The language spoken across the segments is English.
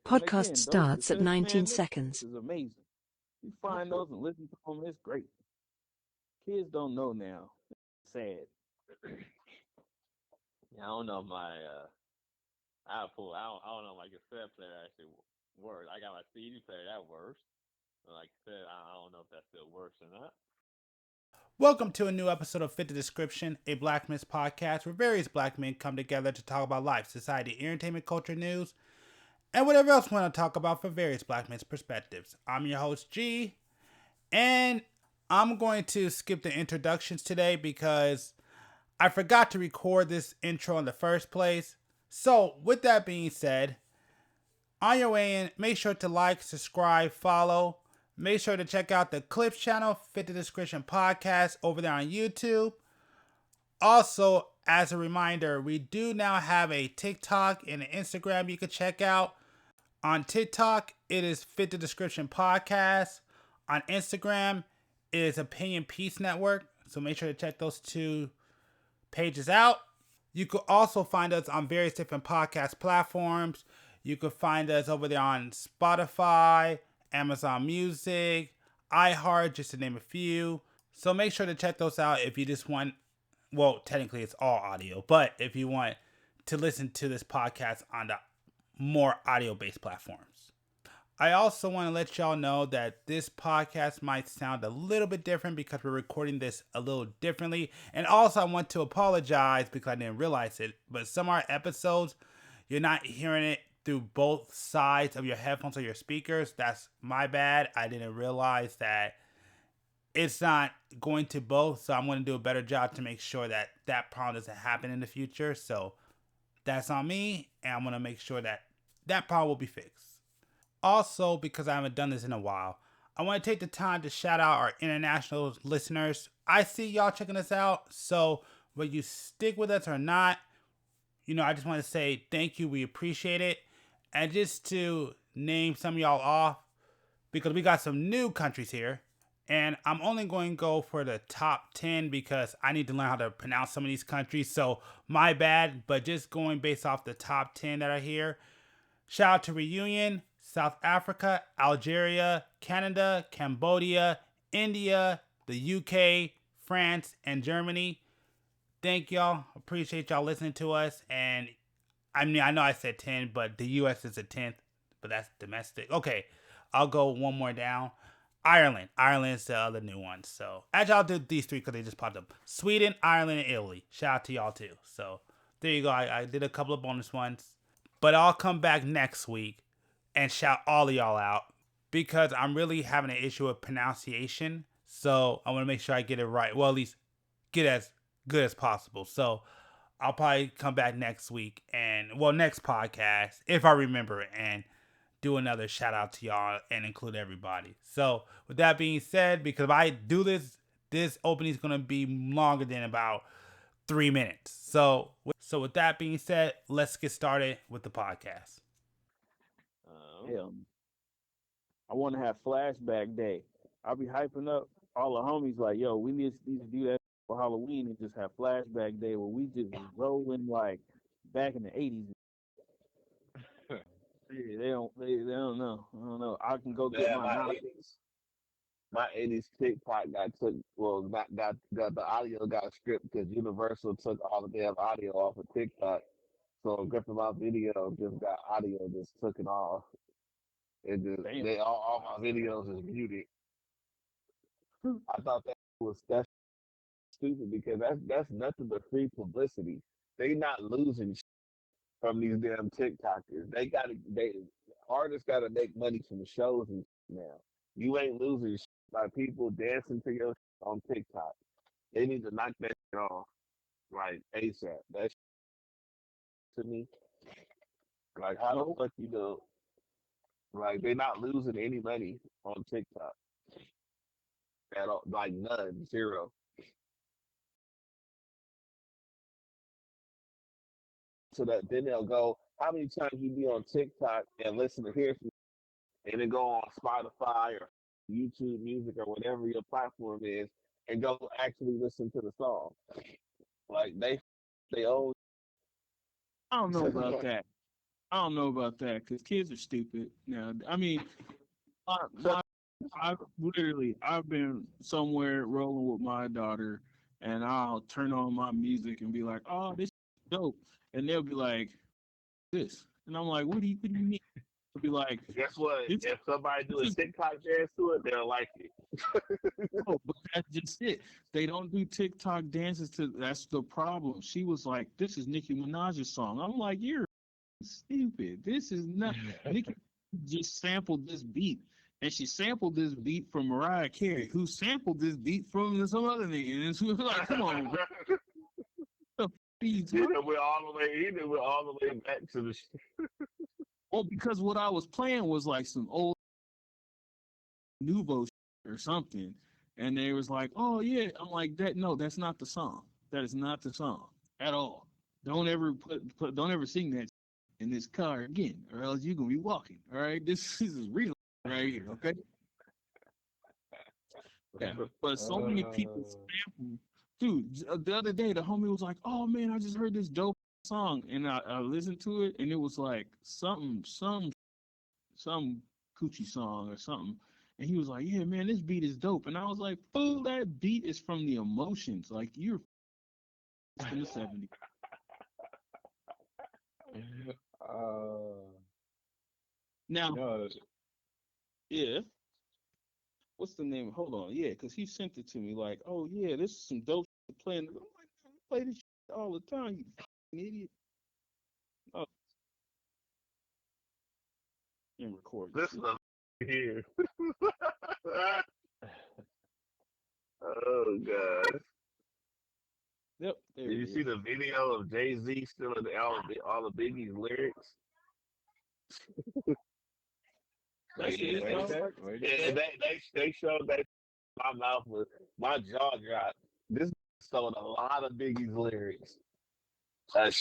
Podcast starts at 19 seconds. This is amazing. You find those and listen to them, it's great. Kids don't know now. Sad. Yeah, I don't know if my Apple, I don't know if my cassette player actually works. I got my CD player, that works. But like I said, I don't know if that still works or not. Welcome to a new episode of Fit the Description, a Black Men's podcast where various black men come together to talk about life, society, entertainment, culture, news, and whatever else we want to talk about from various black men's perspectives. I'm your host, G, and I'm going to skip the introductions today because I forgot to record this intro in the first place. So, with that being said, on your way in, make sure to like, subscribe, follow. Make sure to check out the Clips channel, Fit the Description Podcast, over there on YouTube. Also, as a reminder, we do now have a TikTok and an Instagram you can check out. On TikTok, it is Fit the Description Podcast. On Instagram, it is Opinion Peace Network. So make sure to check those two pages out. You could also find us on various different podcast platforms. You could find us over there on Spotify, Amazon Music, iHeart, just to name a few. So make sure to check those out if you just want, well, technically it's all audio, but if you want to listen to this podcast on the more audio-based platforms. I also want to let y'all know that this podcast might sound a little bit different because we're recording this a little differently. And also I want to apologize because I didn't realize it, but some of our episodes, you're not hearing it through both sides of your headphones or your speakers. That's my bad. I didn't realize that it's not going to both. So I'm going to do a better job to make sure that that problem doesn't happen in the future. So that's on me. And I'm going to make sure that that problem will be fixed. Also, because I haven't done this in a while, I want to take the time to shout out our international listeners. I see y'all checking us out. So whether you stick with us or not, I just want to say thank you. We appreciate it. And just to name some of y'all off, because we got some new countries here. And I'm only going to go for the top 10 because I need to learn how to pronounce some of these countries. So my bad, but just going based off the top 10 that are here. Shout out to Reunion, South Africa, Algeria, Canada, Cambodia, India, the UK, France, and Germany. Thank y'all. Appreciate y'all listening to us. And I mean, I know I said 10, but the US is a 10th, but that's domestic. Okay, I'll go one more down. Ireland. Ireland's the other new one. So, as y'all do these three because they just popped up. Sweden, Ireland, and Italy. Shout out to y'all too. So, there you go. I did a couple of bonus ones. But I'll come back next week and shout all of y'all out because I'm really having an issue with pronunciation. So, I want to make sure I get it right. Well, at least get as good as possible. So, I'll probably come back next week next podcast, if I remember it, and do another shout out to y'all and include everybody. So with that being said, because if I do this opening is going to be longer than about 3 minutes. So with that being said, let's get started with the podcast. I want to have flashback day. I'll be hyping up all the homies like, yo, we need to do that for Halloween and just have flashback day where we just rolling like back in the 80s. Yeah, they don't know. I don't know. I can go get my 80s TikTok got the audio got stripped because Universal took all the damn audio off of TikTok. So gripping my video just got audio, just took it off. It just all my videos is muted. I thought that's stupid because that's nothing but free publicity. They not losing from these damn TikTokers. Artists gotta make money from shows and now. You ain't losing by people dancing to your on TikTok. They need to knock that off like ASAP. That's to me. Like how the fuck you know? Like they're not losing any money on TikTok at all. Like none, zero. So that then they'll go, how many times you be on TikTok and listen to hear from you, and then go on Spotify or YouTube Music or whatever your platform is and go actually listen to the song. Like they own. I don't know about that. I don't know about that because kids are stupid. Now, I mean, my I've been somewhere rolling with my daughter, and I'll turn on my music and be like, "Oh, this is dope," and they'll be like, "This," and I'm like, what do you mean?" They'll be like, Guess what? "This, If somebody do a this is TikTok dance to it, they'll like it. oh, but that's just it. They don't do TikTok dances to. That's the problem. She was like, "This is Nicki Minaj's song." I'm like, "You're stupid. This is not Nicki just sampled this beat, and she sampled this beat from Mariah Carey, who sampled this beat from some other nigga." And she was like, "Come on, bro. What the f- are you He talking-" done went all the way. He done went all the way back to the. Well, because what I was playing was like some old nouveau or something, and they was like, "Oh yeah," I'm like, "That no, that's not the song. That is not the song at all. Don't ever don't ever sing that in this car again, or else you're gonna be walking. All right, this is real right here, okay?" Yeah, but so many people sample. Dude, the other day the homie was like, "Oh man, I just heard this dope song," and I listened to it, and it was like some coochie song or something. And he was like, "Yeah, man, this beat is dope." And I was like, "Fool, that beat is from the emotions. Like you're in the '70s." Now, no, yeah, what's the name? Hold on, yeah, because he sent it to me like, "Oh yeah, this is some dope shit playing." I'm like, "Man, I play this shit all the time, you fucking idiot." Oh, and record this Listen shit. up here. Oh god! Yep, there Did it you see is. the video of Jay-Z stealing all the Biggie's lyrics? That's Yeah, what it wait a sounds sec. like. Wait a yeah, sec. they showed that my mouth was my jaw dropped. This stole a lot of Biggie's lyrics. A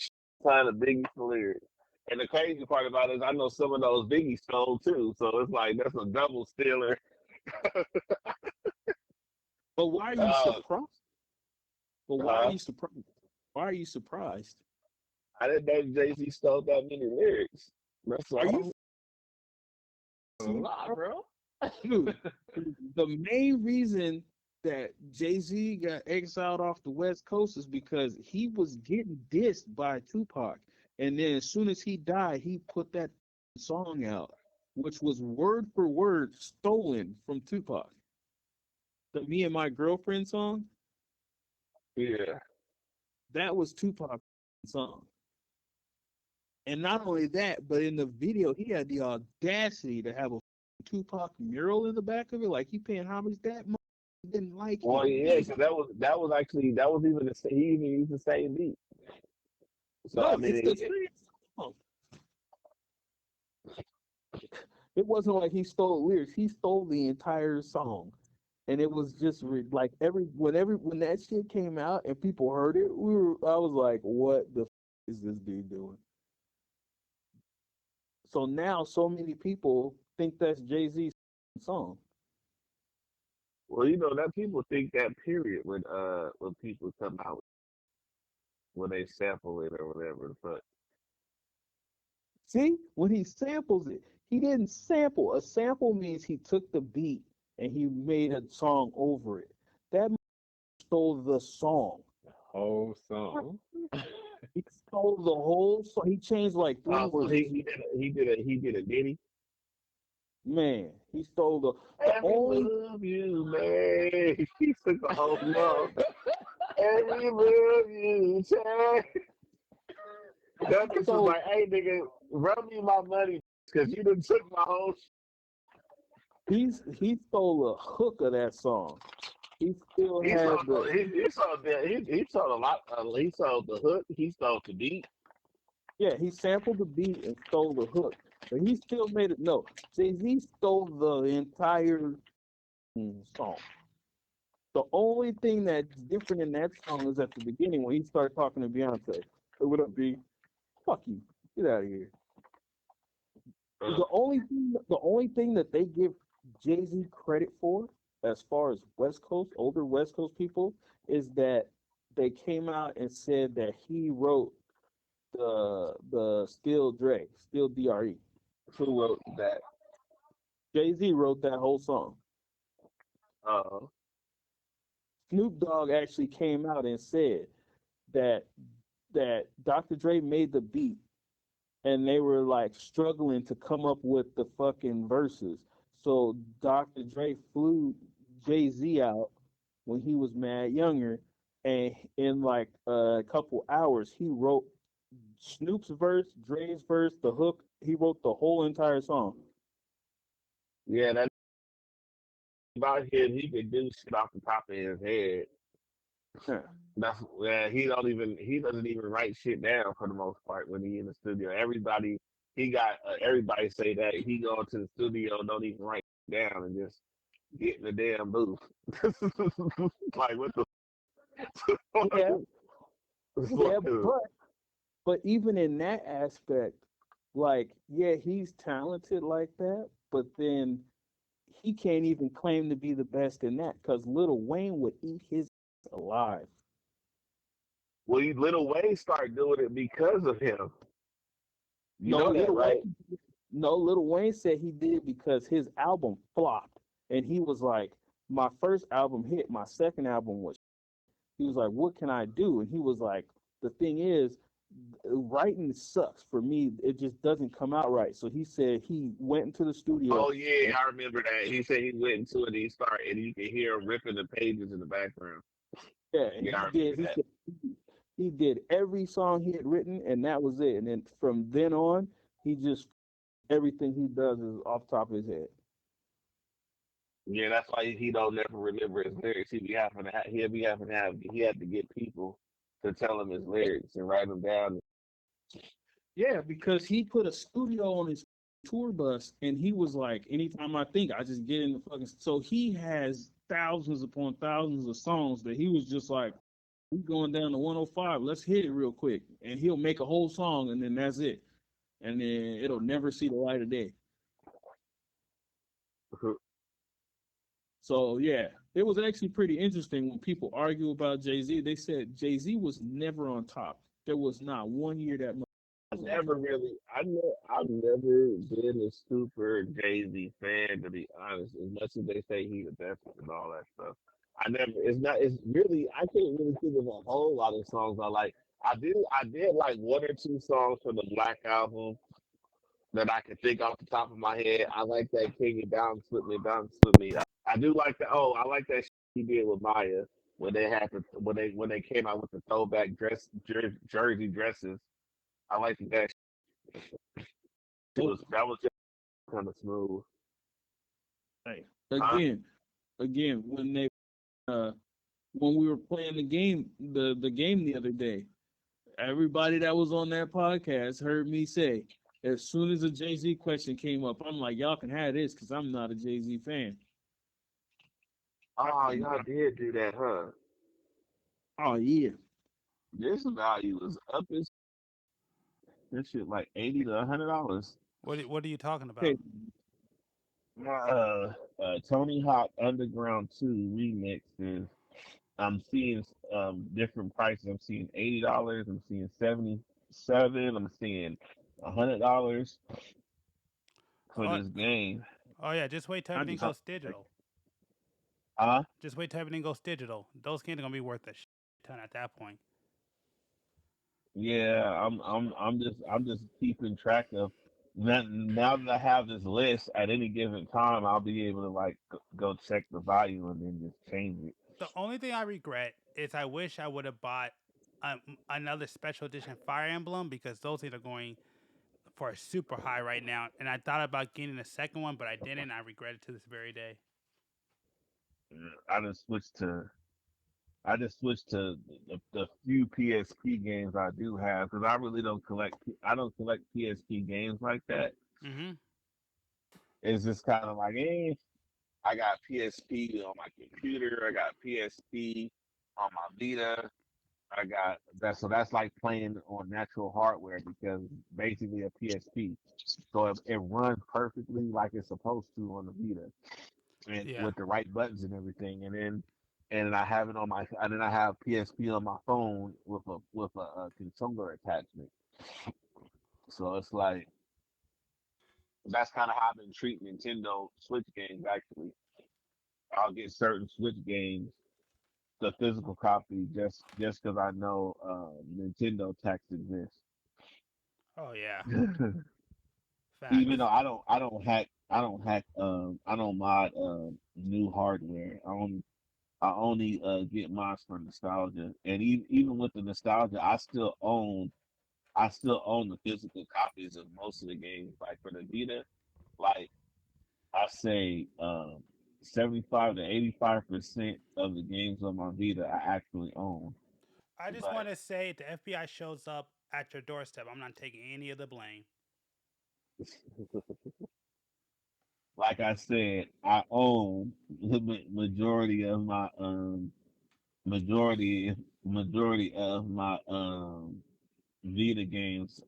ton of Biggie's lyrics. And the crazy part about it is I know some of those Biggie stole too. So it's like that's a double stealer. But why are you Uh, surprised? But why are huh? you surprised? Why are you surprised? I didn't know Jay-Z stole that many lyrics. That's Are you all. A lot, bro. dude? The main reason that Jay Z got exiled off the West Coast is because he was getting dissed by Tupac, and then as soon as he died, he put that song out, which was word for word stolen from Tupac. The "Me and My Girlfriend" song, Yeah. that was Tupac's song. And not only that, but in the video, he had the audacity to have a Tupac mural in the back of it, like he paying homage. That didn't like Well, him. yeah, because that was actually that was even he even used the same beat. So I No, mean, it's the same song. It wasn't like he stole lyrics. He stole the entire song, and it was just like when that shit came out and people heard it, I was like, "What the is this dude doing?" So now, so many people think that's Jay Z's song. well, that people think that period when people come out when they sample it or whatever. But See, when he samples it, he didn't sample. A sample means he took the beat and he made a song over it. That stole the song. Whole song. He stole the whole song. He changed like three so words. he did a Diddy. Man, he stole the Every only move you make, he took the whole song. Every move you take. That bitch was so like, "Hey nigga, run me my money because you done took my whole." he stole a hook of that song. He still He sold had the he sold a lot. He sold the hook. He sold the beat. yeah, he sampled the beat and stole the hook. But he still made it no. Jay-Z stole the entire song. The only thing that's different in that song is at the beginning when he started talking to Beyonce. It would have be fuck you, get out of here. Uh, The only thing that they give Jay Z credit for, as far as older West Coast people, is that they came out and said that he wrote the Still Dre, Still Dre. Who wrote that? Jay-Z wrote that whole song. Uh, Snoop Dogg actually came out and said that Dr. Dre made the beat and they were like struggling to come up with the fucking verses. So Dr. Dre flew Jay-Z out when he was mad younger, and in like a couple hours he wrote Snoop's verse, Dre's verse, the hook. He wrote the whole entire song. yeah, that about him. He could do shit off the top of his head. Yeah. That's he doesn't even write shit down for the most part when he in the studio. Everybody say that he go to the studio, don't even write down and just get in the damn booth. Like what the Yeah, yeah, fuck? but even in that aspect, like, yeah, he's talented like that, but then he can't even claim to be the best in that because Lil Wayne would eat his alive. Well, Little Wayne started doing it because of him. You No, know that, Lil right? Wayne, no, Lil Wayne said he did it because his album flopped, and he was like, my first album hit, my second album was. He was like, what can I do? And he was like, the thing is, writing sucks for me. It just doesn't come out right. So he said he went into the studio. Oh yeah, I remember that. He said he went into it and he started, and you could hear him ripping the pages in the background. Yeah, and Yeah, I he did. remember that. He did every song he had written, and that was it. And then from then on, he just everything he does is off the top of his head. Yeah, that's why he don't never remember his lyrics. He had to get people to tell him his lyrics and write them down. Yeah, because he put a studio on his tour bus, and he was like, anytime I think, I just get in the fucking. So he has thousands upon thousands of songs that he was just like, we going down to 105. Let's hit it real quick, and he'll make a whole song, and then that's it, and then it'll never see the light of day. So yeah, it was actually pretty interesting when people argue about Jay-Z. They said Jay-Z was never on top. There was not one year that much. I've never been a super Jay Z fan to be honest. As much as they say he the best and all that stuff, I never. It's not. It's really. I can't really think of a whole lot of songs I like. I did like one or two songs from the Black album that I can think off the top of my head. I like that King of Down Down Slip Me. I do like that. Oh, I like that he did with Maya when they had when they came out with the throwback jersey dresses. I like that. That was just kind of smooth. Hey, Huh? again, uh when we were playing the game the other day, everybody that was on that podcast heard me say, as soon as a Jay-Z question came up, I'm like, y'all can have this because I'm not a Jay-Z fan. Oh, y'all did do that, huh? Oh yeah. This value is up as this shit like $80 to $100. What are you talking about? Okay. Tony Hawk Underground 2 remixes. I'm seeing different prices. I'm seeing $80. I'm seeing 77. I'm seeing $100 for Oh, this game. oh yeah. Just wait till I everything just goes digital. Uh, Just wait till everything goes digital. Those games are gonna be worth a ton at that point. yeah, I'm just keeping track of that. Now that I have this list, at any given time, I'll be able to like go check the value and then just change it. The only thing I regret is I wish I would have bought another special edition Fire Emblem because those things are going for a super high right now. And I thought about getting a second one, but I didn't. I regret it to this very day. I just switched to the few PSP games I do have because I really don't collect. I don't collect PSP games like that. Mm-hmm. It's just kind of like, I got PSP on my computer. I got PSP on my Vita. I got that, so that's like playing on natural hardware because basically a PSP. So it runs perfectly like it's supposed to on the Vita, and Yeah. with the right buttons and everything. And then I have it on my, and then I have PSP on my phone with a controller attachment. So it's like that's kind of how I've been treating Nintendo Switch games. Actually, I'll get certain Switch games the physical copy just because I know Nintendo tax exists. Oh yeah, Even facts. though I don't mod new hardware. I only get mods for nostalgia, and even with the nostalgia, I still own the physical copies of most of the games. Like for the Vita, like I say, 75 to 85% of the games on my Vita I actually own. I just But want to say, if the FBI shows up at your doorstep, I'm not taking any of the blame. like I said, I own the majority of my majority majority of my Vita games,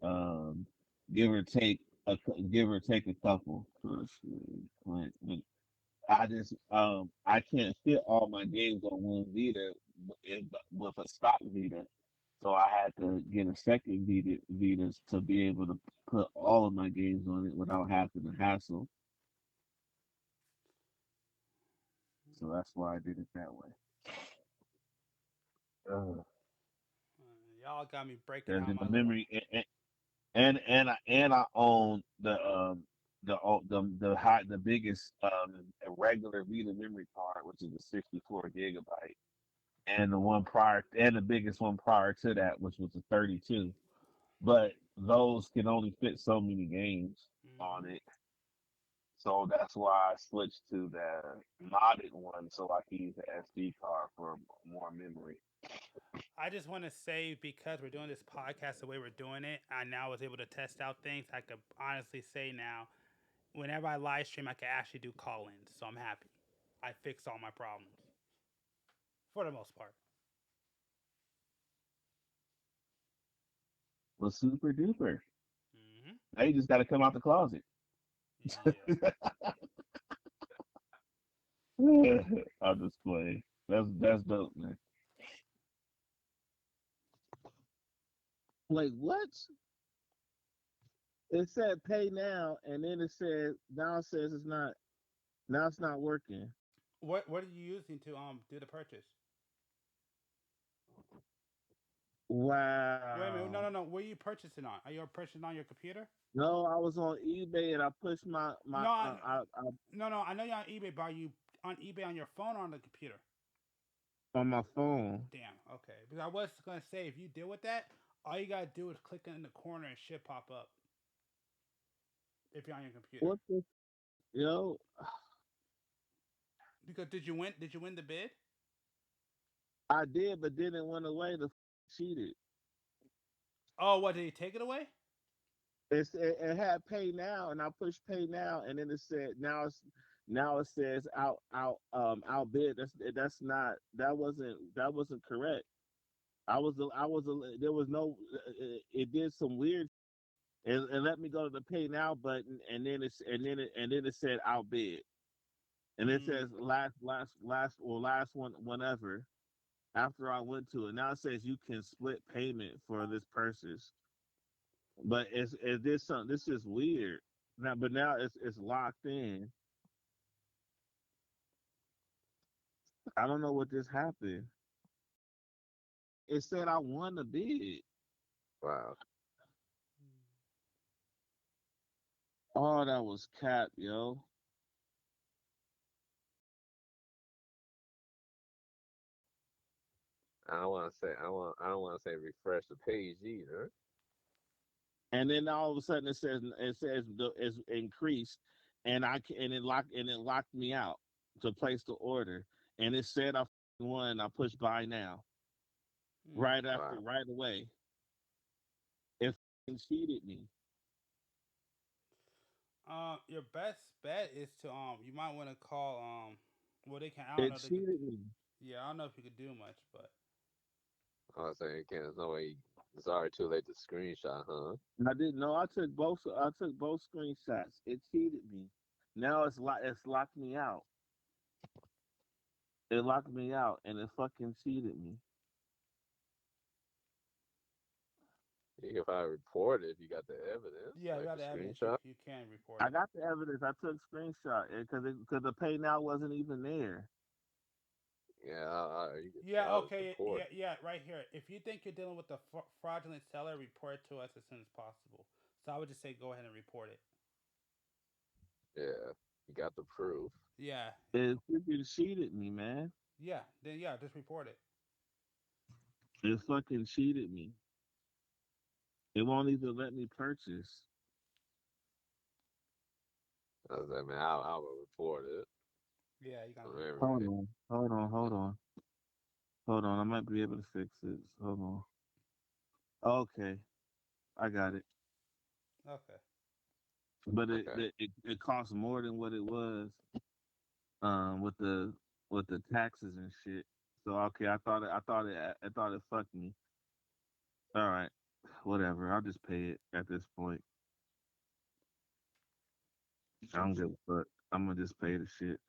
give or take give or take a couple. I can't fit all my games on one Vita with a stock Vita, so I had to get a second Vita to be able to put all of my games on it without having to hassle. So that's why I did it that way. Y'all got me breaking Because out in my the little. memory, and I own the biggest regular Vita memory card, which is a 64 gigabyte, and the biggest one prior to that, which was a 32. But those can only fit so many games on Hmm. it, so that's why I switched to the modded one, so I can use the SD card for more memory. I just want to say, because we're doing this podcast the way we're doing it, I now was able to test out things. I could honestly say now, whenever I live stream, I can actually do call-ins. So I'm happy. I fixed all my problems for the most part. Was super duper. Hmm. Now you just got to come out the closet. Yeah. I'll just play. That's dope, man. Like what? It said pay now, and then it said now it says it's not. Now it's not working. What are you using to do the purchase? Wait a minute. No, Wow. no, no. What are you purchasing on? Are you purchasing on your computer? No, I was on eBay and I pushed my No, no, no. I know you're on eBay, but are you on eBay on your phone or on the computer? on my phone. Damn. Okay. Because I was gonna say, if you deal with that, all you gotta do is click in the corner and shit pop up if you're on your computer. What the yo? Because did you win? Did you win the bid? I did, but then it went away. The cheated. Oh, what did he take it away? It had pay now, and I pushed pay now, and then it said now it says outbid. That's not that wasn't correct. There was no it did some weird and let me go to the pay now button, and then it said outbid, and it Mm. says last one whenever after I went to it. Now it says you can split payment for this purchase, but it's this something. This is weird. Now it's locked in. I don't know what just happened. It said I won the bid. Wow. Oh, that was cap, yo. I don't want to say refresh the page either. And then all of a sudden it's increased, and it locked me out to place the order, and it said I won. I pushed buy now Mm. Wow. right away. It cheated me. Your best bet is to you might want to call well they can I don't It know they could cheated me. yeah I don't know if you could do much but I was saying, can't. There's no way. It's already too late to screenshot, huh? I didn't know. I took both screenshots. It cheated me. Now it's locked me out. It locked me out, and it fucking cheated me. You can probably report it if you got the evidence, Yeah, you like got the the evidence. screenshot. You can report I it. got the evidence. I took screenshot because the pay now wasn't even there. Yeah, you can Yeah, file a okay, report. yeah, right here. If you think you're dealing with a fraudulent seller, report it to us as soon as possible. So I would just say go ahead and report it. Yeah, you got the proof. Yeah, It freaking cheated me, man. yeah, then yeah, just report it. It fucking cheated me. It won't even let me purchase. I was like, man, I will report it Yeah, you gotta on report Hold everything. it. on, hold on, hold on, hold on. I might be able to fix this. Hold on. Okay, I got it. Okay. But Okay. it costs more than what it was with the taxes and shit. So okay, I thought it fucked me. All right, whatever. I'll just pay it at this point. I don't give a fuck. I'm gonna just pay the shit.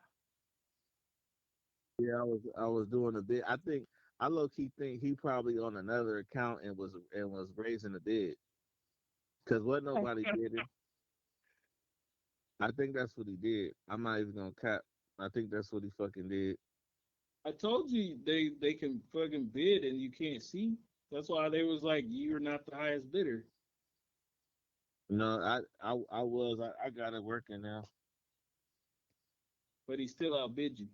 Yeah, I was doing a bit. I low key think he probably on another account and was raising the bid because what nobody bidding. I think that's what he did. I'm not even gonna cap. I think that's what he fucking did. I told you they can fucking bid and you can't see. That's why they was like, you're not the highest bidder, No, I got it working now. but he still outbid you.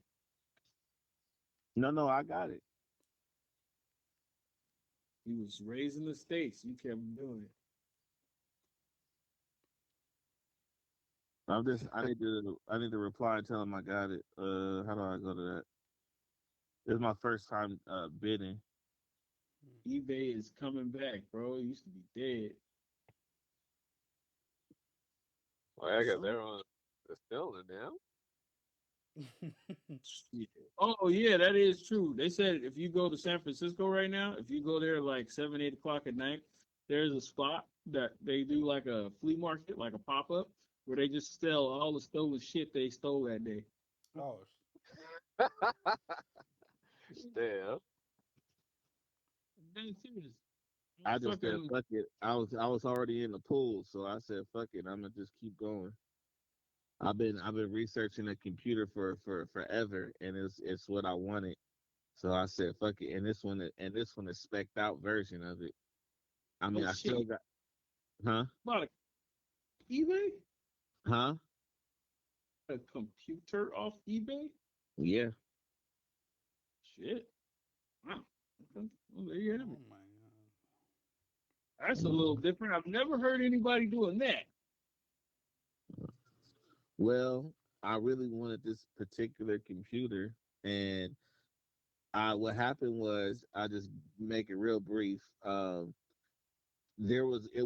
No, no, I got it. He was raising the stakes. You kept doing it. I need to reply and tell him I got it. How do I go to that? It's my first time bidding. eBay is coming back, bro. It used to be dead. Well, I guess Some everyone is stealing it now. shit. Oh yeah, that is true. They said if you go to San Francisco right now, if you go there like 7, 8 o'clock at night, there's a spot that they do like a flea market, like a pop up, where they just sell all the stolen shit they stole that day. Oh, Still. Dead serious. I just said Fucking fuck it. I was already in the pool, so I said fuck it. I'm gonna just keep going. I've been researching a computer for forever, and it's what I wanted. So I said fuck it. And this one is spec'd out version of it. I mean, oh I still shit, got huh bought a eBay, huh a computer off eBay. yeah. Shit, wow. Okay. Well, there you have oh it. my god. That's a little different. I've never heard anybody doing that. Well, I really wanted this particular computer, and I what happened was I just make it real brief. It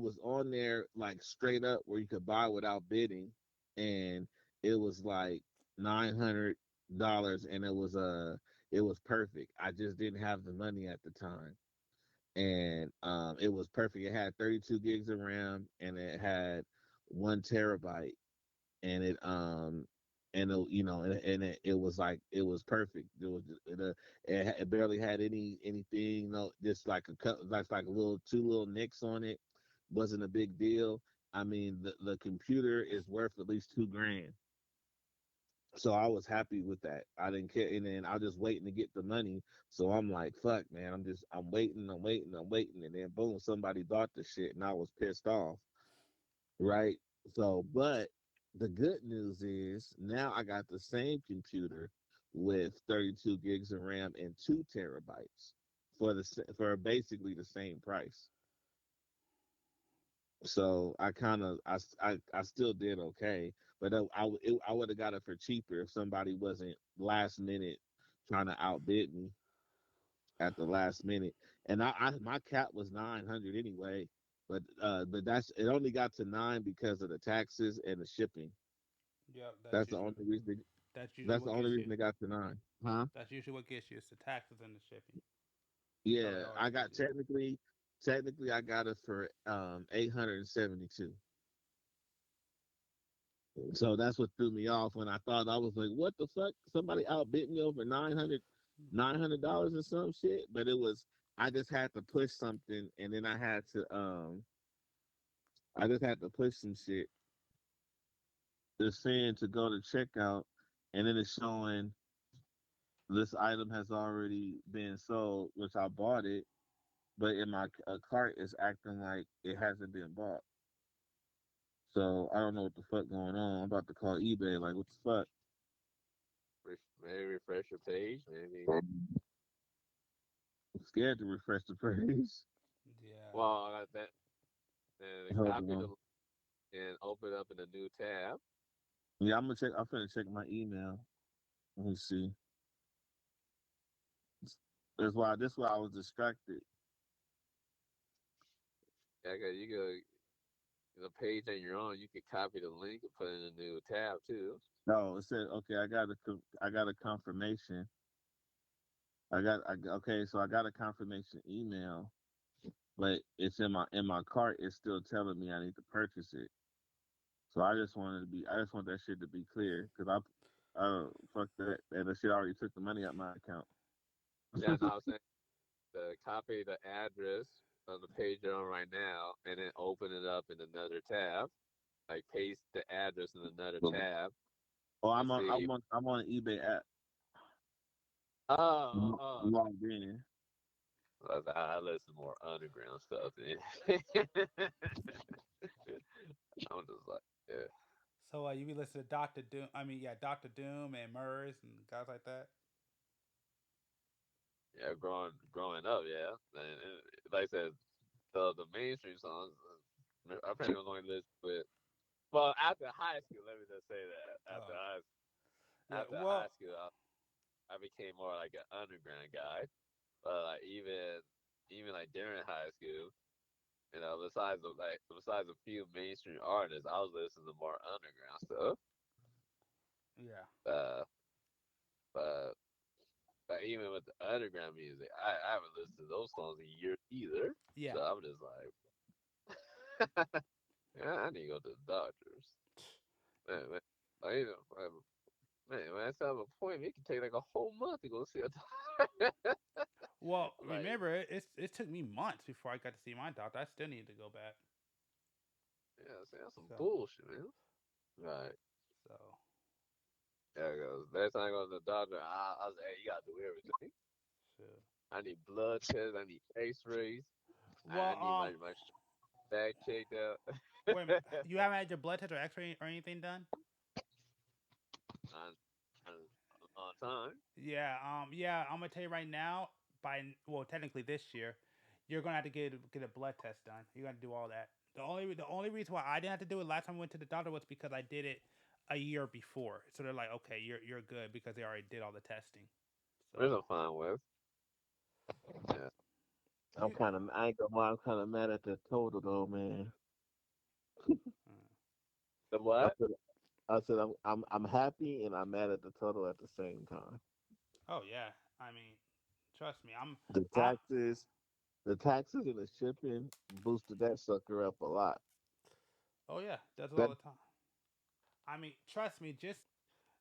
was on there like straight up where you could buy without bidding, and it was like $900, and it was perfect. I just didn't have the money at the time, and it was perfect. It had 32 gigs of RAM, and it had 1 terabyte, and it was like it was perfect. It barely had anything, just like like a little two little nicks on it. Wasn't a big deal. I mean, the computer is worth at least 2 grand. So I was happy with that. I didn't care, and then I was just waiting to get the money. So I'm like, fuck, man. I'm waiting, and then boom, somebody bought the shit, and I was pissed off, right? So, but the good news is now I got the same computer with 32 gigs of RAM and 2 terabytes for basically the same price. So I kind of I still did okay, but I would have got it for cheaper if somebody wasn't last minute trying to outbid me at the last minute. And my cap was 900 anyway, but that's it only got to 9 because of the taxes and the shipping. Yep, That's the only reason. that's usually That's the what only gets you. reason they got to 9. Huh? That's usually what gets you. It's the taxes and the shipping. That's how they Yeah, always I get got you. technically I got it for 872. So that's what threw me off when I thought I was like, what the fuck? Somebody outbid me over $900 or some shit. But I just had to push something, and then I just had to push some shit. It's saying to go to checkout, and then it's showing this item has already been sold, which I bought it, but in my cart is acting like it hasn't been bought. So I don't know what the fuck going on. I'm about to call eBay. Like, what the fuck? Maybe refresh your page. Maybe. I'm scared to refresh the page. Yeah. Well, I got that. Then Hold copy on. the and open up in a new tab. Yeah, I'm gonna check. I'm finna check my email. Let me see. That's why I was distracted. Yeah, you go the page that you're on. You can copy the link and put it in a new tab too. No, it said okay. I got a confirmation. Okay. So I got a confirmation email, but it's in my cart. It's still telling me I need to purchase it. So I just want that shit to be clear because fuck that. That shit already took the money out my account. Yeah, no, I'm saying copy the address of the page you're on right now, and then open it up in another tab. Like paste the address in another tab Oh, and see. I'm on the eBay app. Oh, oh. Logged in. I listen more underground stuff. I'm just like, yeah, So you be listening to Doctor Doom? I mean, yeah, Doctor Doom and Murs and guys like that. yeah. Growing up, yeah. And like I said, the mainstream songs. I probably was only listen with. Well, after high school, let me just say that Oh, yeah. after high Well, school, I became more like an underground guy. But like even like during high school, besides a few mainstream artists, I was listening to more underground stuff. yeah, Uh, but but even with the underground music, I haven't listened to those songs in years either. yeah. So I'm just like, yeah, I need to go to the doctors. Man, like, man, when I set up an appointment, it can take like a whole month to go see a doctor. Well, Like, remember, it took me months before I got to see my doctor. I still need to go back. yeah, see, that's some So, bullshit, man. Right. so Yeah, because last time I go to the doctor, I was like, hey, you gotta do everything. shit. I need blood tests, I need X-rays, I Well, need my back checked out. wait a minute. You haven't had your blood test or X-ray or anything done? on, on a long time. Yeah. Yeah. I'm gonna tell you right now. Technically this year, you're gonna have to get a blood test done. You're gonna do all that. The only reason why I didn't have to do it last time I went to the doctor was because I did it a year before. So they're like, okay, you're good because they already did all the testing. So Which I'm fine with. Yeah. you. I ain't gonna lie, I'm kind of mad at the total though, man. uh, The I what? said, I'm happy and I'm mad at the total at the same time. oh yeah. I mean, trust me. The I'm. taxes, and the shipping boosted that sucker up a lot. Oh yeah. Does it all That the time. I mean, trust me. Just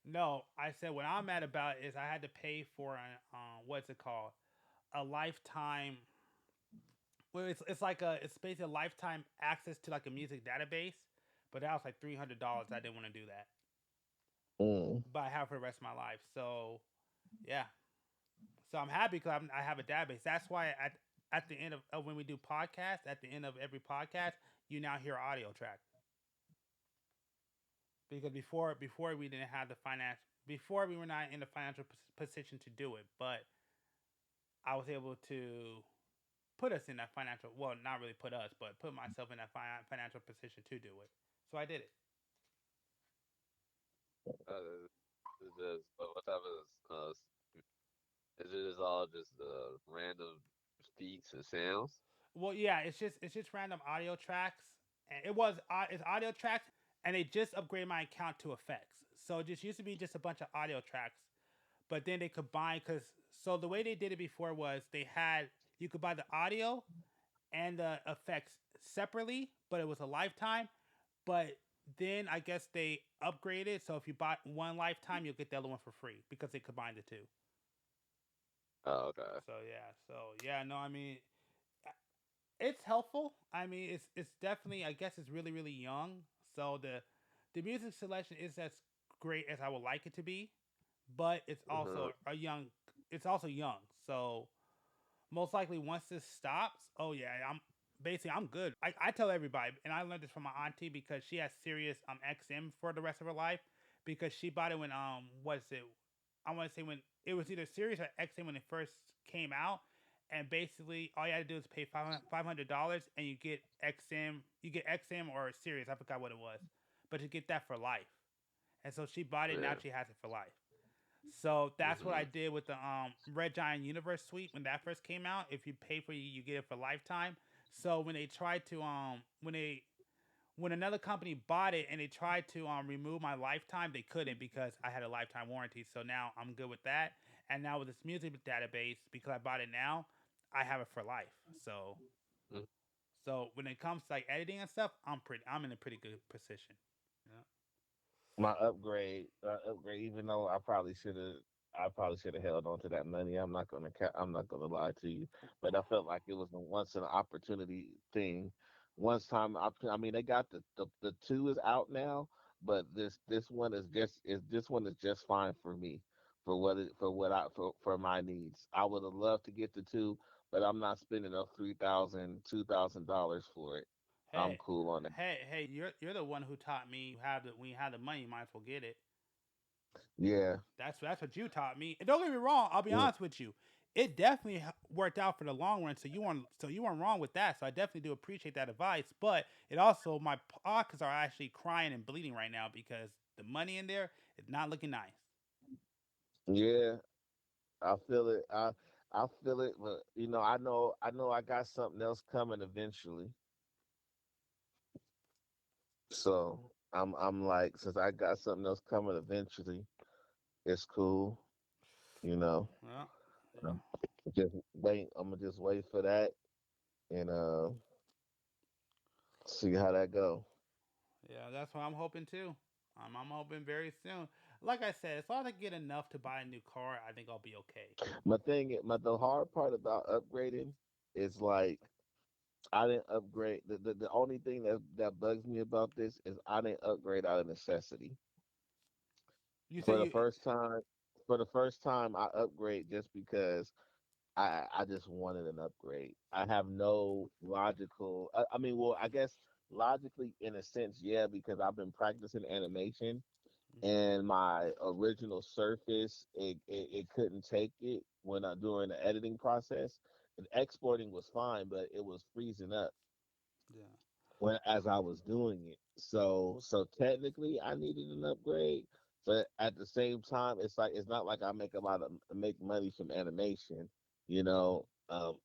no. I said what I'm mad about is I had to pay for an what's it called, a lifetime. Well, it's basically a lifetime access to like a music database, but that was like $300. I didn't want to do that, mm, but I have for the rest of my life. So yeah, so I'm happy because I have a database. That's why at the end of when we do podcasts, at the end of every podcast, you now hear audio track because before we didn't have the finance. Before we were not in the financial position to do it, but I was able to put us in that financial, well, not really put us, but put myself in that financial position to do it. So I did it. Is this, what type of is it just all just random beats and sounds? Well, yeah, it's just random audio tracks, and it's audio tracks, and they just upgraded my account to effects. So it just used to be just a bunch of audio tracks, but then they combined because so the way they did it before was they had you could buy the audio and the effects separately, but it was a lifetime. But then I guess they upgraded, so if you buy one lifetime, you'll get the other one for free because they combined the two. Oh, okay. No, I mean, it's helpful. I mean, it's definitely. I guess it's really really young. So the music selection is as great as I would like it to be, but it's Uh-huh. also a young. It's also young. So most likely once this stops, oh yeah, I'm good. I tell everybody, and I learned this from my auntie because she has serious XM for the rest of her life because she bought it when what is it? I want to say when it was either Sirius or XM when it first came out, and basically all you had to do is pay $500 and you get XM or Sirius. I forgot what it was, but you get that for life. And so she bought it. Now Yeah. she has it for life. So that's what I Mhm. did with the Red Giant Universe Suite when that first came out. If you pay for it, you get it for lifetime. So when they tried to when another company bought it and they tried to remove my lifetime, they couldn't because I had a lifetime warranty. So now I'm good with that. And now with this music database, because I bought it now, I have it for life. Mm. So when it comes to like editing and stuff, I'm in a pretty good position. Yeah. My upgrade. Even though I probably should have held on to that money. I'm not gonna lie to you, but I felt like it was a once in an opportunity thing. Once time, I mean, they got the two is out now, but this one is just is this one is just fine for me for my needs. I would have loved to get the two, but I'm not spending up $2,000 for it. I'm Hey, cool on that. hey, you're the one who taught me when you have the money, you might as well get it. Yeah. That's what you taught me. And don't get me wrong. I'll be Mm. honest with you. It definitely worked out for the long run. So you weren't wrong with that. So I definitely do appreciate that advice. But it also my pockets are actually crying and bleeding right now because the money in there is not looking nice. Yeah, I feel it. I feel it, but I know I got something else coming eventually. So I'm like, since I got something else coming eventually, it's cool. You know, Yeah, um, yeah, just wait. I'm gonna just wait for that and see how that go. yeah. That's what I'm hoping too. I'm hoping very soon. Like I said, as long as I get enough to buy a new car, I think I'll be okay. The hard part about upgrading is like I didn't upgrade. The only thing that bugs me about this is I didn't upgrade out of necessity. You say For the you first time, for the first time, I upgrade just because I just wanted an upgrade. I have no logical. I mean, well, I guess logically, in a sense, yeah, because I've been practicing animation, and my original Surface it couldn't take it when I during the editing process. And exporting was fine, but it was freezing up yeah. when as I was doing it. So technically I needed an upgrade, but at the same time it's not like I make money from animation.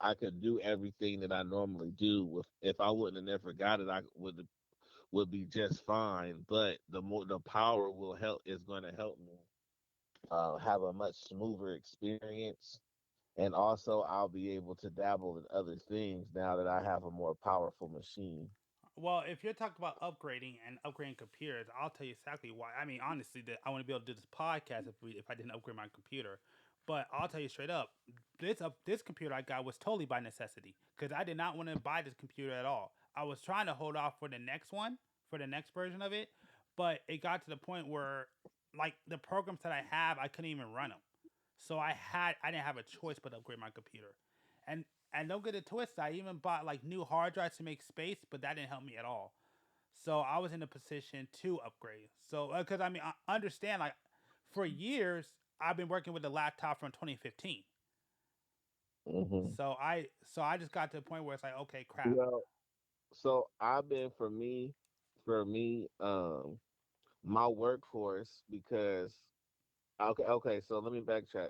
I could do everything that I normally do with if I wouldn't have never got it, I would be just fine. But the power will help is going to help me have a much smoother experience. And also, I'll be able to dabble in other things now that I have a more powerful machine. Well, if you're talking about upgrading and upgrading computers, I'll tell you exactly why. I mean, honestly, that I want to be able to do this podcast if I didn't upgrade my computer. But I'll tell you straight up, this computer I got was totally by necessity because I did not want to buy this computer at all. I was trying to hold off for the next one, for the next version of it, but it got to the point where like the programs that I have, I couldn't even run them. So I didn't have a choice but to upgrade my computer. And and don't get it twisted. I even bought like new hard drives to make space, but that didn't help me at all. So I was in a position to upgrade. So because I mean, I understand like for years I've been working with a laptop from 2015. Hmm. So I just got to the point where it's like, okay, crap. Well, so I've been for me, my workforce because okay. So let me backtrack.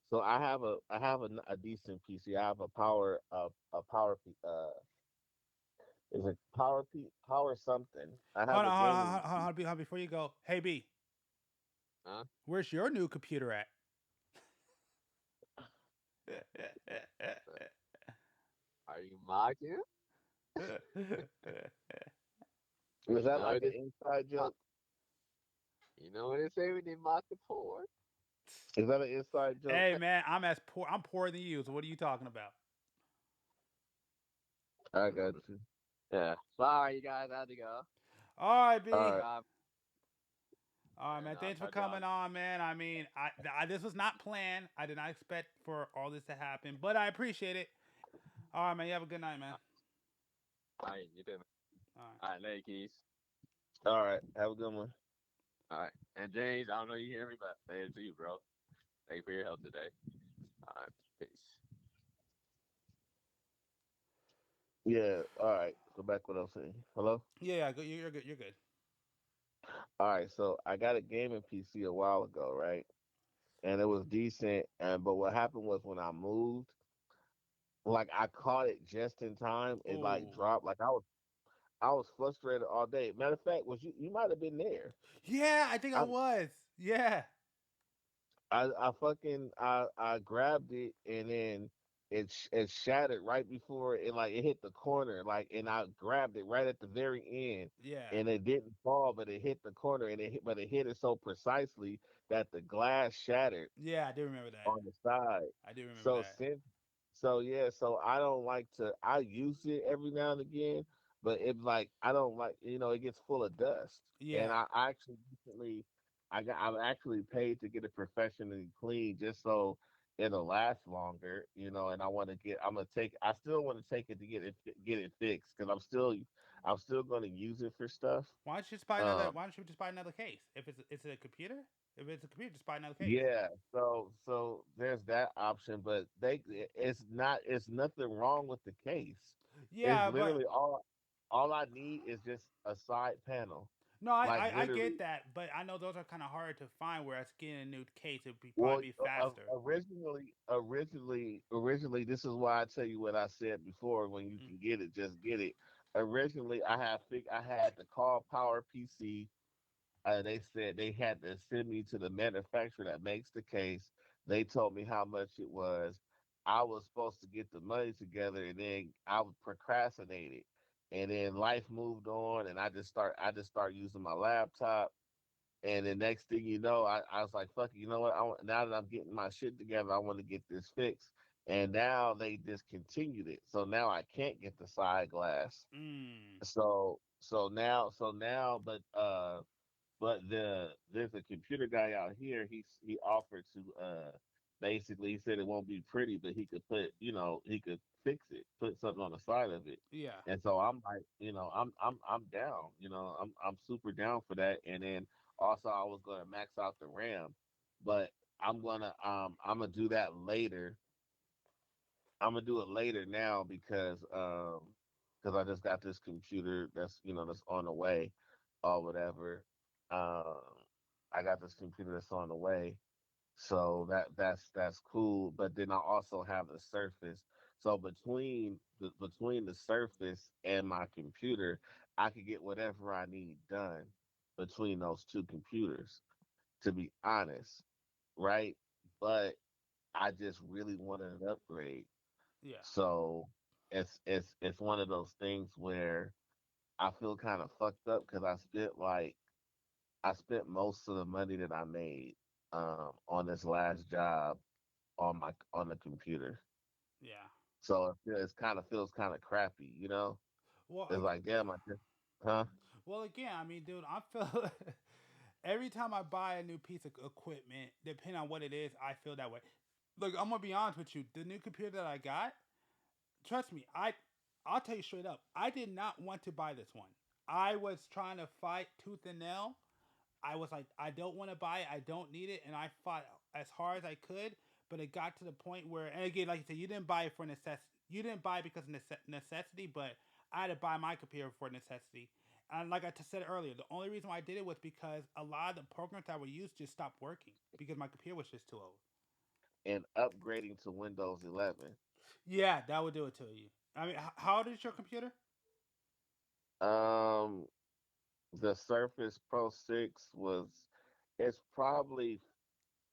So I have a decent PC. I have a power is it power something. I have Hold a on, hold on, gaming. before you go. Hey B, Huh? where's your new computer at? Are you mocking? Was You that know like it an is. inside Mock. joke? You know what they say when they mock the poor? Is that an inside joke? Hey man, I'm poorer than you. So what are you talking about? I got you. Yeah. Sorry, you guys had to go. All right, All B. right. Um, All right, and man. I'll Thanks for talk to y'all. coming on, man. I mean, this was not planned. I did not expect for all this to happen, but I appreciate it. All right, man. You have a good night, man. All right, you too. All right. All right, later, Keys. All right. Have a good one. All right. And James, I don't know you hear me, but later to you, bro. Thank you for your help today. All right. Peace. Yeah. All right. So back what I was saying. Hello. Yeah, yeah. You're good. You're good. All right. So I got a gaming PC a while ago, right? And it was decent. And but what happened was when I moved, like I caught it just in time. It like Oh, dropped. Like I was frustrated all day. Matter of fact, was you might have been there. yeah. I think I I was. Yeah. I fucking I grabbed it and then it shattered right before it like it hit the corner like and I grabbed it right at the very end Yeah. and it didn't fall but it hit the corner and it hit it so precisely that the glass shattered Yeah. I do remember that. on the side. I do remember So that. since so yeah, so I don't like to I use it every now and again, but it like I don't like it gets full of dust. And Yeah. I actually recently I'm actually paid to get it professionally clean just so it'll last longer, and I'm gonna take I still want to take it to get it fixed because I'm still gonna use it for stuff. Why don't you just buy another? Um Why don't you just buy another case? If it's a computer, if it's a computer, just buy another case. Yeah, so there's that option, but it's nothing wrong with the case. It's Yeah, but literally all I need is just a side panel. no, Like I get literally. that, but I know those are kind of hard to find. Whereas getting a new case would be Well, probably be faster. originally, this is why I tell you what I said before. When you Mm. can get it, just get it. Originally, I had to call Power PC. They said they had to send me to the manufacturer that makes the case. They told me how much it was. I was supposed to get the money together, and then I would procrastinate it. And then life moved on, and I just start using my laptop. And the next thing you know, I was like, fuck it, you know what? Now that I'm getting my shit together, I want to get this fixed. And now they discontinued it, so now I can't get the side glass. Mm. So now, but there's a computer guy out here. He offered to basically he said it won't be pretty, but he could fix it, put something on the side of it. Yeah. And so I'm like, I'm down. I'm super down for that. And then also I was gonna max out the RAM, but I'm gonna do that later. I'm gonna do it later now because I just got this computer that's on the way or whatever. Um, I got this computer that's on the way, so that's cool. But then I also have the Surface. So between the Surface and my computer, I could get whatever I need done between those two computers. To be honest, right? But I just really wanted an upgrade. Yeah. So it's one of those things where I feel kind of fucked up because I spent most of the money that I made on this last job on the computer. Yeah. So it's kind of feels kind of crappy, Well, It's like damn, huh? well, again, I mean, dude, I feel every time I buy a new piece of equipment, depending on what it is, I feel that way. Look, I'm gonna be honest with you. The new computer that I got, trust me, I'll tell you straight up, I did not want to buy this one. I was trying to fight tooth and nail. I was like, I don't want to buy it. I don't need it, and I fought as hard as I could. But it got to the point where, and again, like you said, you didn't buy it for necessity. You didn't buy it because of necessity, but I had to buy my computer for necessity. And like I said earlier, the only reason why I did it was because a lot of the programs that were used just stopped working because my computer was just too old. And upgrading to Windows 11. Yeah, that would do it to you. I mean, how old is your computer? Um, the Surface Pro 6 it's probably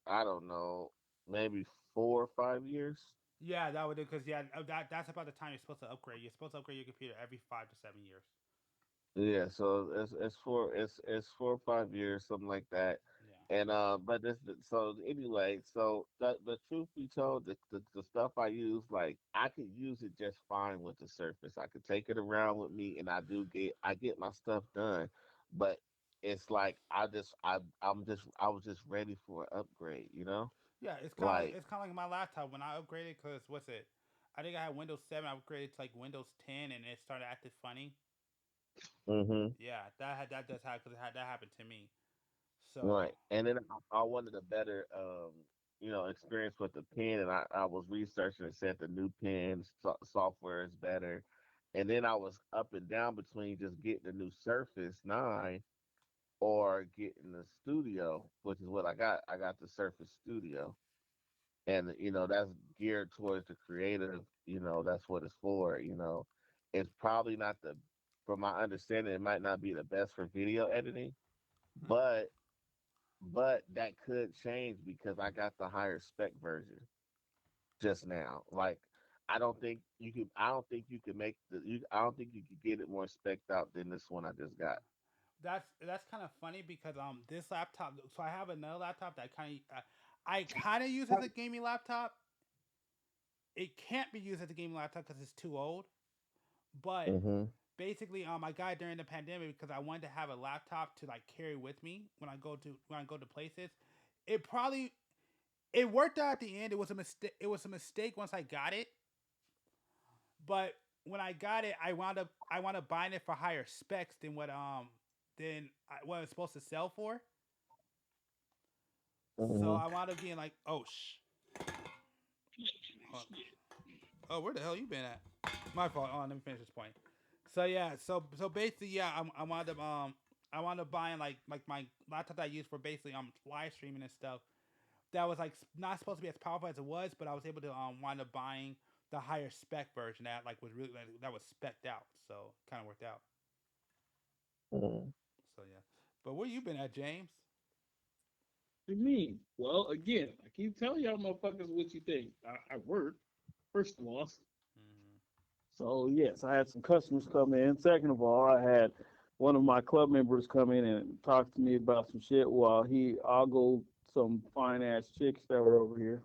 I don't know, maybe 4 or 5 years. Yeah, that would do because yeah, that's about the time you're supposed to upgrade. You're supposed to upgrade your computer every 5 to 7 years. Yeah, so it's 4 or 5 years, something like that. And but this so anyway, so the truth be told, the stuff I use, like I could use it just fine with the Surface. I could take it around with me, and I get my stuff done. But it's like I was just ready for an upgrade, you know? Yeah, Like, it's kind of like my laptop when I upgraded because what's it? I think I had Windows 7. I upgraded to like Windows 10, and it started acting funny. hmm Yeah, that does happen because that happened to me. right. So And then I wanted a better experience with the pen, and I was researching and said the new pen software is better. And then I was up and down between just getting the new Surface 9 or getting the Studio, which is what I got. I got the Surface Studio. And that's geared towards the creative. That's what it's for. It's probably not the from my understanding, it might not be the best for video editing, but that could change because I got the higher spec version just now. Like, I don't think you can I don't think you could get it more specced out than this one I just got. that's kind of funny because this laptop. So I have another laptop that I kind of use as a gaming laptop. It can't be used as a gaming laptop because it's too old. But Hmm. basically, I got it during the pandemic because I wanted to have a laptop to like carry with me when I go to places. It probably it worked out at the end. It was a mistake. It was a mistake once I got it, but when I got it, I wound up buying it for higher specs than what it's supposed to sell for. So Hmm. I wound up getting like, oh, where the hell you been at? My fault. Oh, let me finish this point. So yeah, so basically, yeah, I wound up buying like my laptop that I use for basically live streaming and stuff. That was like not supposed to be as powerful as it was, but I was able to wind up buying the higher spec version that like was really that was specced out. So kind of worked out. Hmm. So yeah, but where you been at, James? What do you mean? Well, again, I keep telling y'all motherfuckers what you think. I work, first of all. Mm-hmm. So yes, I had some customers come in. Second of all, I had one of my club members come in and talk to me about some shit while he ogled some fine ass chicks that were over here.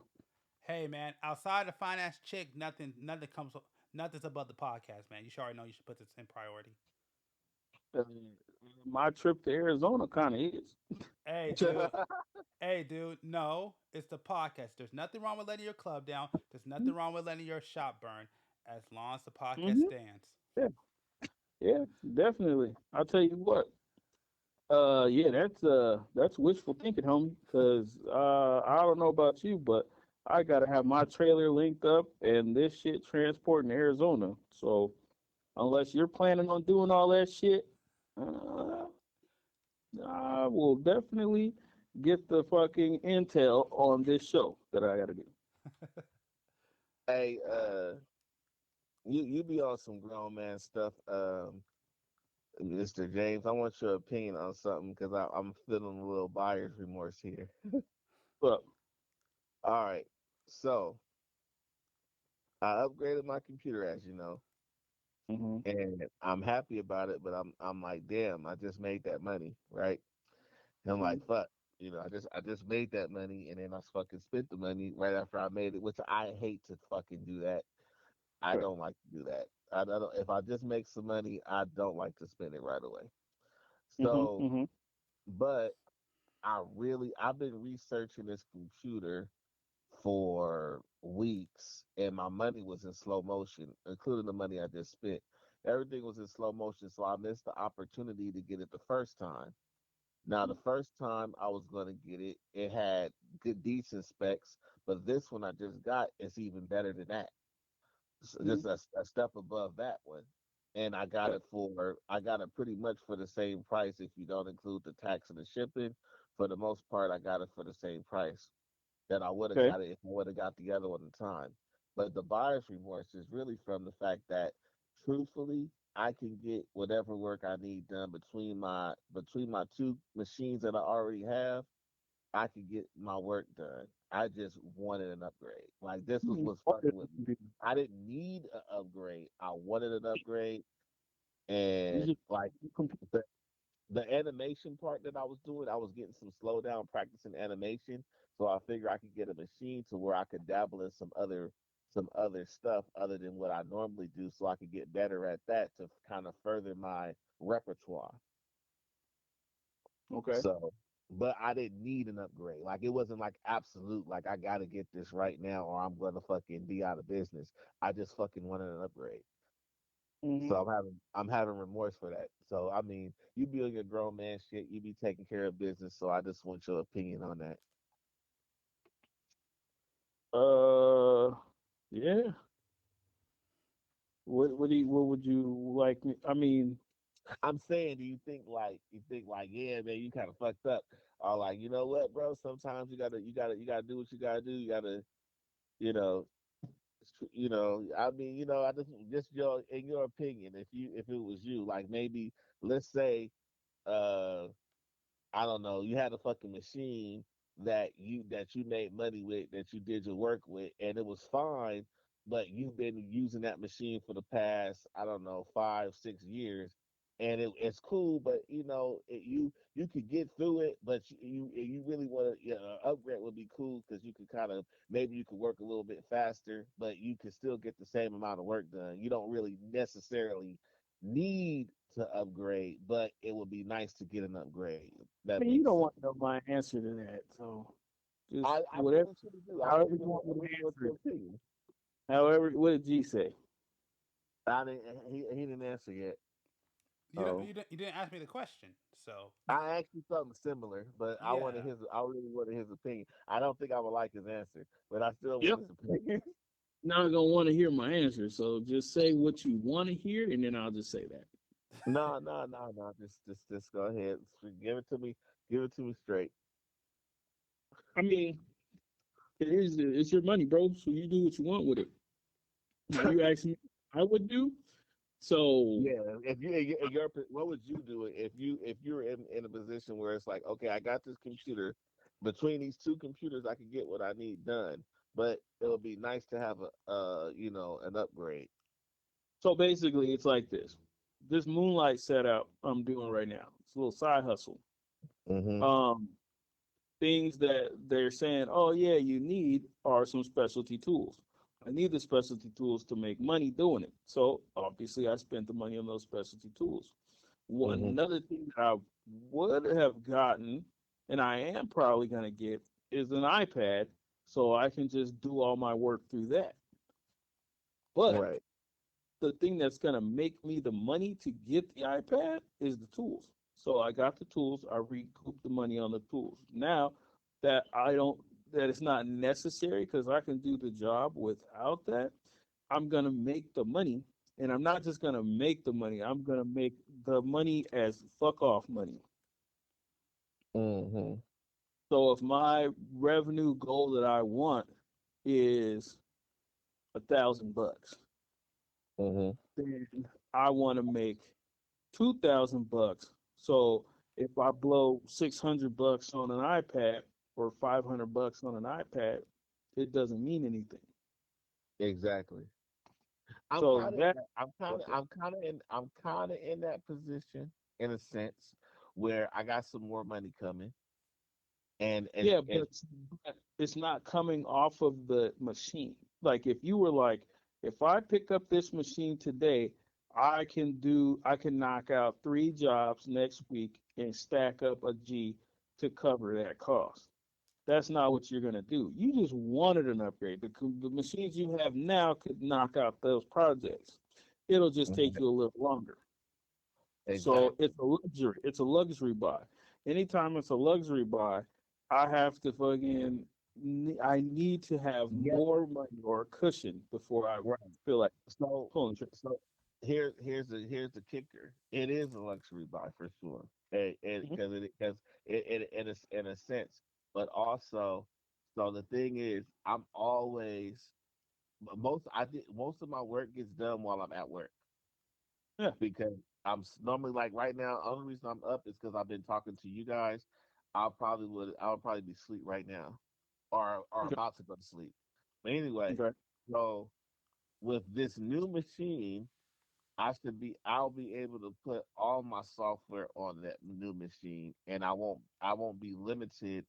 Hey man, outside the finance chick, nothing's above the podcast, man. You should already know you should put this in priority. Uh, my trip to Arizona kind of is. Hey dude, hey dude, no, it's the podcast. There's nothing wrong with letting your club down. There's nothing wrong with letting your shop burn, as long as the podcast Mm-hmm. stands. Yeah, yeah, definitely. I'll tell you what. Yeah, that's wishful thinking, homie. Cause I don't know about you, but I gotta have my trailer linked up and this shit transporting to Arizona. So unless you're planning on doing all that shit, uh, I will definitely get the fucking intel on this show that I gotta do. Hey, you be on some grown man stuff, Mr. James. I want your opinion on something because I'm feeling a little buyer's remorse here. But All right, so I upgraded my computer, as you know, hmm and I'm happy about it. But I'm like, damn, I just made that money, right? And I'm hmm like, fuck, I just made that money, and then I fucking spent the money right after I made it, which I hate to fucking do that. I right. don't like to do that. I don't. If I just make some money, I don't like to spend it right away. hmm So, hmm but I've been researching this computer for weeks, and my money was in slow motion, including the money I just spent. Everything was in slow motion, so I missed the opportunity to get it the first time. Now, the first time I was going to get it, it had good, decent specs, but this one I just got is even better than that. hmm Just a step above that one. And I got it pretty much for the same price if you don't include the tax and the shipping. For the most part, I got it for the same price that I would have Okay. got it if I would have got the other one in time. But the buyer's remorse is really from the fact that, truthfully, I can get whatever work I need done between my two machines that I already have. I can get my work done. I just wanted an upgrade. Like, this was Hmm. what's fucking with me. I didn't need an upgrade. I wanted an upgrade, You and just like, computer. the animation part that I was doing, I was getting some slowdown practicing animation. So I figure I could get a machine to where I could dabble in some other stuff other than what I normally do, so I could get better at that to kind of further my repertoire. Okay. So, but I didn't need an upgrade. Like it wasn't like absolute, like I gotta get this right now or I'm gonna fucking be out of business. I just fucking wanted an upgrade. Hmm. So I'm having remorse for that. So I mean, you be on your grown man shit, you be taking care of business. So I just want your opinion on that. Uh, yeah. What would you like me? I mean, I'm saying, do you think like, yeah, man, you kind of fucked up, or like, you know what, bro? Sometimes you gotta do what you gotta do. You gotta, you know, I mean, I just your in your opinion, if it was you, like maybe let's say, uh I don't know, you had a fucking machine that you made money with, that you did your work with, and it was fine, but you've been using that machine for the past, I don't know, 5, 6 years, and it's cool, but you could get through it, but you really want to, upgrade would be cool because you could kind of maybe you could work a little bit faster, but you could still get the same amount of work done. You don't really necessarily need to upgrade, but it would be nice to get an upgrade. I That mean, you makes don't sense. want to know my answer to that, so just I whatever, really truly do. I however really you want want me I to really want answer your it. opinion. However, what did G say? I didn't he didn't answer yet. Oh. You didn't ask me the question, so I asked you something similar, but yeah. I really wanted his opinion. I don't think I would like his answer, but I still want Yep. his opinion. Not gonna want to hear my answer, so just say what you want to hear, and then I'll just say that. No, no, no, no. Just go ahead. Give it to me. Give it to me straight. I mean, it's your money, bro. So you do what you want with it. Now you ask me, I would do. So Yeah, if you what would you do if you were in a position where it's like, okay, I got this computer. Between these two computers, I could get what I need done, but it would be nice to have an upgrade. so basically, it's like this. This moonlight setup I'm doing right now. It's a little side hustle. Mm-hmm. Um, things that they're saying, oh yeah, you need are some specialty tools. I need the specialty tools to make money doing it. So obviously, I spent the money on those specialty tools. One Mm-hmm. another thing that I would have gotten, and I am probably gonna get, is an iPad, so I can just do all my work through that. But Right. the thing that's gonna make me the money to get the iPad is the tools. So I got the tools, I recouped the money on the tools. Now that I don't that it's not necessary because I can do the job without that, I'm gonna make the money. And I'm not just gonna make the money, I'm gonna make the money as fuck off money. Mm-hmm. So if my revenue goal that I want is $1,000, Mm-hmm. then I want to make 2,000 bucks. So if I blow $600 on an iPad or $500 on an iPad, it doesn't mean anything. Exactly. I'm So kind of that I'm kind of in that position in a sense where I got some more money coming, and yeah, and but it's not coming off of the machine. Like if you were like, if I pick up this machine today, I can knock out 3 jobs next week and stack up a G to cover that cost. That's not what you're going to do. You just wanted an upgrade. The machines you have now could knock out those projects. It'll just take Mhm. you a little longer. So Exactly. it's a luxury. It's a luxury buy. Anytime it's a luxury buy, I have to fucking. I need to have Yeah. more money or cushion before I Right. feel like So pulling trigger. so here's the kicker. It is a luxury buy for sure. Mhm. Because in a sense, but also, so the thing is, I'm always most of my work gets done while I'm at work Yeah. because normally, like right now. Only reason I'm up is because I've been talking to you guys. I'll probably be asleep right now, or Okay. about to go to sleep. But anyway, Okay. so with this new machine. I'll be able to put all my software on that new machine, and I won't be limited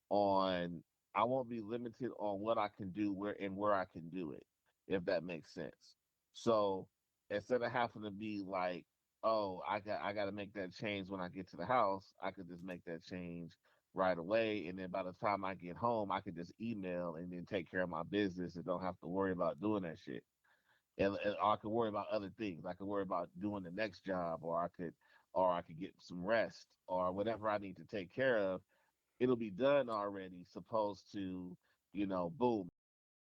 on I won't be limited on what I can do where I can do it, if that makes sense. So instead of having to be like, oh, I got to make that change when I get to the house, I could just make that change right away, and then by the time I get home, I could just email and then take care of my business and don't have to worry about doing that shit. And I could worry about other things. I could worry about doing the next job, or I could get some rest, or whatever I need to take care of. It'll be done already, supposed to, boom,